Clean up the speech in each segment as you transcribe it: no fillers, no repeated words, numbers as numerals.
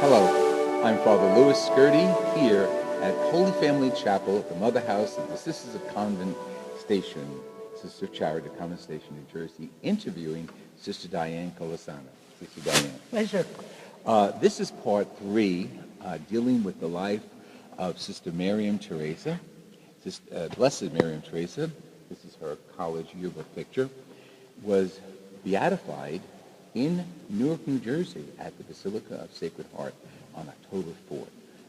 Hello, I'm Father Louis Scurti here at Holy Family Chapel at the Mother House of the Sisters of Convent Station, Sister of Charity, Convent Station, New Jersey, interviewing Sister Diane Collesano. Sister Diane. Pleasure. This is part 3, dealing with the life of Sister Miriam Teresa, Blessed Miriam Teresa. This is her college yearbook picture. Was beatified in Newark, New Jersey at the Basilica of Sacred Heart on October 4th.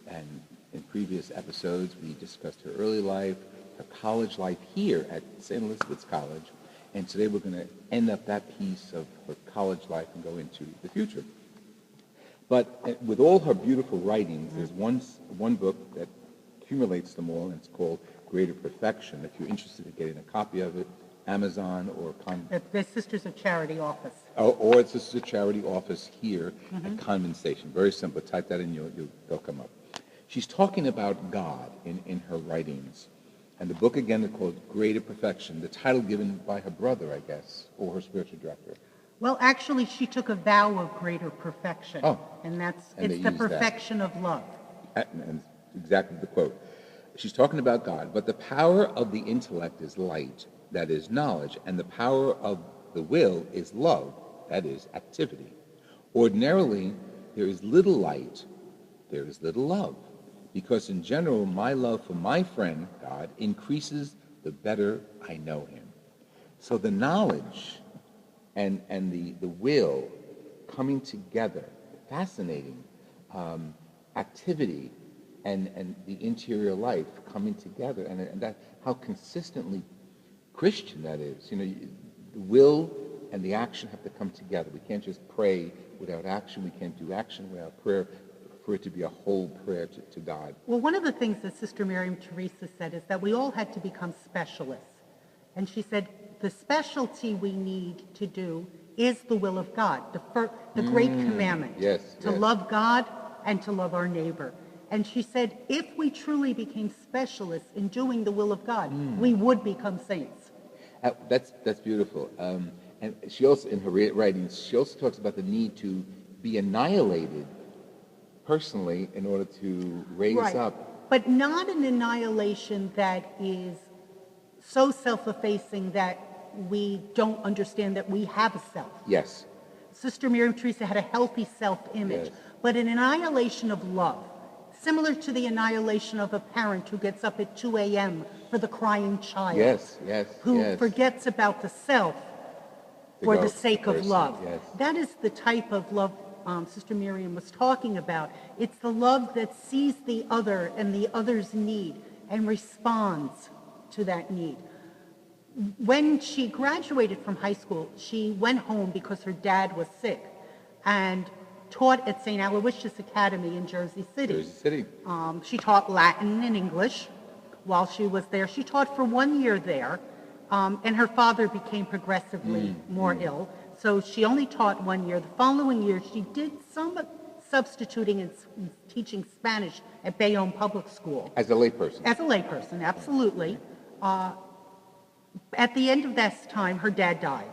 And in previous episodes, we discussed her early life, her college life here at St. Elizabeth's College. And today we're going to end up that piece of her college life and go into the future. But with all her beautiful writings, there's one book that accumulates them all, and it's called Greater Perfection. If you're interested in getting a copy of it, Amazon or The Sisters of Charity office. Or it's the Sisters of Charity office here at Convent Station. Very simple. Type that in, they'll come up. She's talking about God in her writings. And the book, again, is called Greater Perfection, the title given by her brother, I guess, or her spiritual director. Well, actually, she took a vow of greater perfection. Oh. And And the perfection of love. And exactly the quote. She's talking about God. But the power of the intellect is light, that is knowledge, and the power of the will is love, that is activity. Ordinarily, there is little light, there is little love, because in general, my love for my friend, God, increases the better I know him. So the knowledge and the will coming together, fascinating activity and the interior life coming together, and that how consistently Christian that is. You know, the will and the action have to come together. We can't just pray without action. We can't do action without prayer, for it to be a whole prayer to God. Well, one of the things that Sister Miriam Teresa said is that we all had to become specialists. And she said the specialty we need to do is the will of God, the great commandment. To love God and to love our neighbor. And she said, if we truly became specialists in doing the will of God, we would become saints. That's beautiful. And she also, in her writings, she also talks about the need to be annihilated personally in order to raise up. But not an annihilation that is so self-effacing that we don't understand that we have a self. Yes. Sister Miriam Teresa had a healthy self-image, but an annihilation of love. Similar to the annihilation of a parent who gets up at 2 a.m. for the crying child. Who forgets about the self for the sake of love. That is the type of love Sister Miriam was talking about. It's the love that sees the other and the other's need and responds to that need. When she graduated from high school, she went home because her dad was sick and taught at St. Aloysius Academy in Jersey City. She taught Latin and English while she was there. She taught for 1 year there, and her father became progressively more ill, so she only taught 1 year. The following year, she did some substituting and teaching Spanish at Bayonne Public School. As a layperson? As a layperson, absolutely. At the end of that time, her dad died.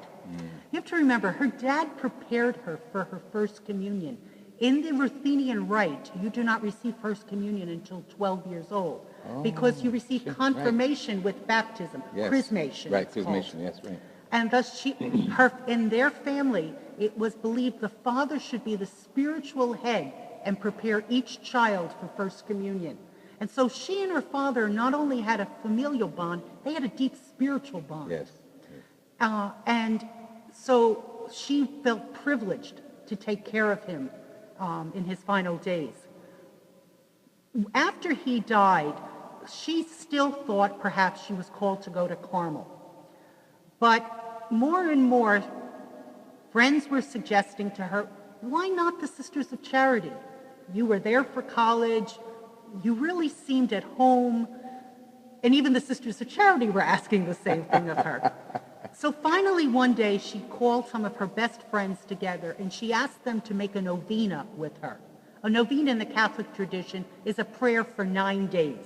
You have to remember, her dad prepared her for her first communion. In the Ruthenian rite, you do not receive first communion until 12 years old, because you receive confirmation with baptism, chrismation. Chrismation, And thus, in their family, it was believed the father should be the spiritual head and prepare each child for first communion. And so she and her father not only had a familial bond, they had a deep spiritual bond. And so she felt privileged to take care of him in his final days. After he died, she still thought perhaps she was called to go to Carmel. But more and more, friends were suggesting to her, why not the Sisters of Charity? You were there for college. You really seemed at home. And even the Sisters of Charity were asking the same thing of her. So finally one day she called some of her best friends together and she asked them to make a novena with her. A novena in the Catholic tradition is a prayer for 9 days.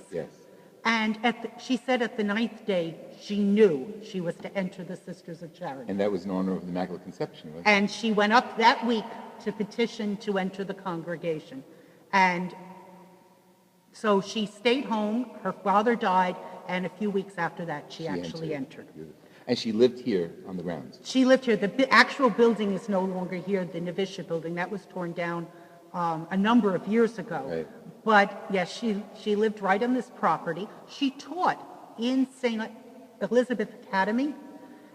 And she said at the 9th day she knew she was to enter the Sisters of Charity. And that was in honor of the Immaculate Conception, right? And she went up that week to petition to enter the congregation. And so she stayed home, her father died, and a few weeks after that, she actually entered. And she lived here on the grounds? She lived here. The actual building is no longer here, the Novitiate building. That was torn down a number of years ago. Right. But yes, she lived right on this property. She taught in St. Elizabeth Academy.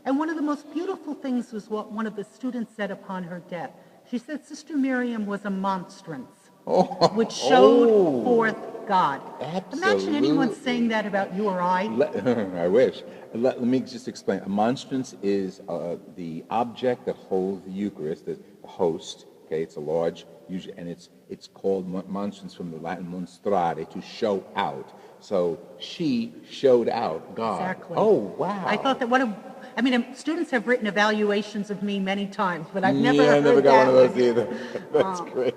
And one of the most beautiful things was what one of the students said upon her death. She said, Sister Miriam was a monstrance, which showed forth God. Absolutely. Imagine anyone saying that about you or I. I wish. Let me just explain. A monstrance is the object that holds the Eucharist, the host. Okay, it's a large, usually, and it's called monstrance from the Latin monstrare, to show out. So she showed out God. Exactly. Oh, wow. I thought that students have written evaluations of me many times, but I've never heard I never got that one of those either. That's great.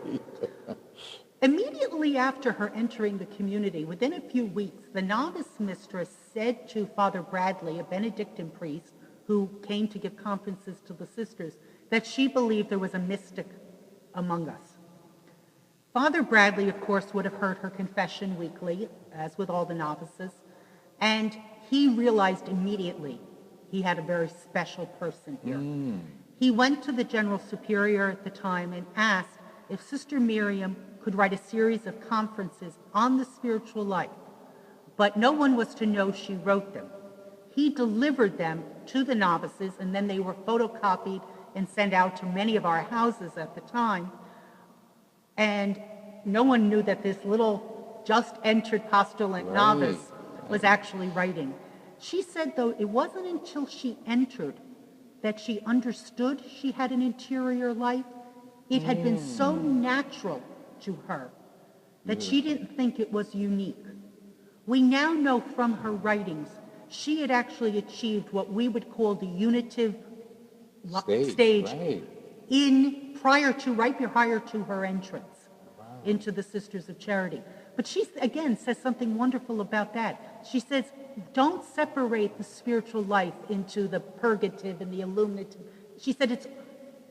Immediately after her entering the community, within a few weeks, the novice mistress said to Father Bradley, a Benedictine priest who came to give conferences to the sisters, that she believed there was a mystic among us. Father Bradley, of course, would have heard her confession weekly, as with all the novices, and he realized immediately he had a very special person here. He went to the General Superior at the time and asked if Sister Miriam could write a series of conferences on the spiritual life, but no one was to know she wrote them. He delivered them to the novices, and then they were photocopied and sent out to many of our houses at the time. And no one knew that this little just entered postulant novice was actually writing. She said, though, it wasn't until she entered that she understood she had an interior life. It had been so natural to her that she didn't think it was unique. We now know from her writings she had actually achieved what we would call the unitive stage prior to her entrance into the Sisters of Charity. But she again says something wonderful about that. She says, don't separate the spiritual life into the purgative and the illuminative. She said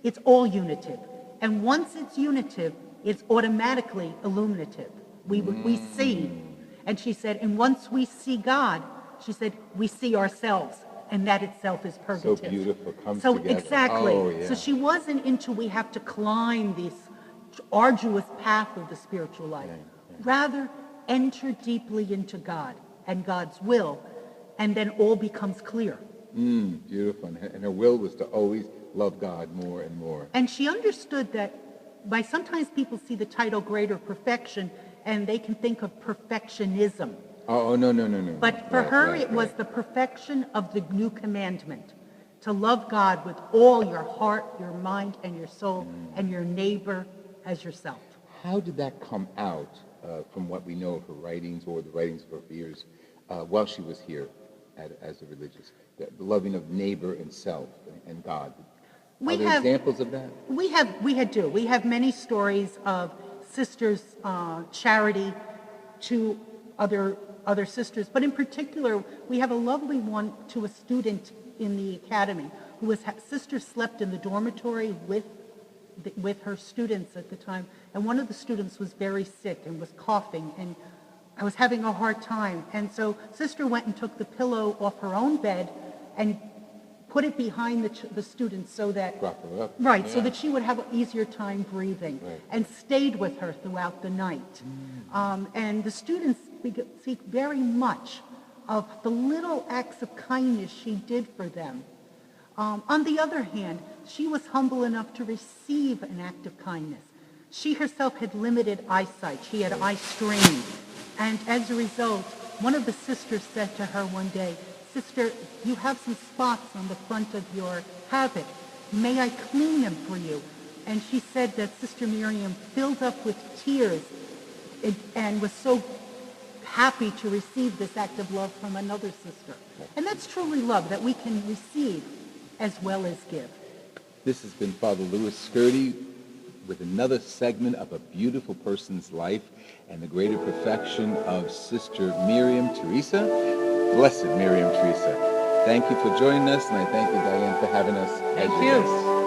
it's all unitive. And once it's unitive, it's automatically illuminative. We see. And she said, and once we see God, she said, we see ourselves. And that itself is purgative. So beautiful, comes together. Exactly. Oh, yeah. So she wasn't into we have to climb this arduous path of the spiritual life. Rather, enter deeply into God and God's will, and then all becomes clear. Beautiful. And her will was to always love God more and more. And she understood that sometimes people see the title Greater Perfection, and they can think of perfectionism. Oh, no. But for her, it was the perfection of the new commandment, to love God with all your heart, your mind, and your soul, and your neighbor as yourself. How did that come out from what we know of her writings or the writings of her peers while she was here as a religious? The loving of neighbor and self and God. Are there examples of that? We have many stories of sisters' charity to other sisters, but in particular, we have a lovely one to a student in the academy who was sister slept in the dormitory with her students at the time, and one of the students was very sick and was coughing, and I was having a hard time, and so sister went and took the pillow off her own bed and put it behind the student so that so that she would have an easier time breathing, and stayed with her throughout the night. And the students speak very much of the little acts of kindness she did for them. On the other hand, she was humble enough to receive an act of kindness. She herself had limited eyesight. She had eye strain. And as a result, one of the sisters said to her one day, "Sister, you have some spots on the front of your habit. May I clean them for you?" And she said that Sister Miriam filled up with tears and was so happy to receive this act of love from another sister. And that's truly love, that we can receive as well as give. This has been Father Louis Scurti with another segment of a beautiful person's life and the greater perfection of Sister Miriam Teresa, Blessed Miriam Teresa. Thank you for joining us, and I thank you, Diane, for having us as your guest.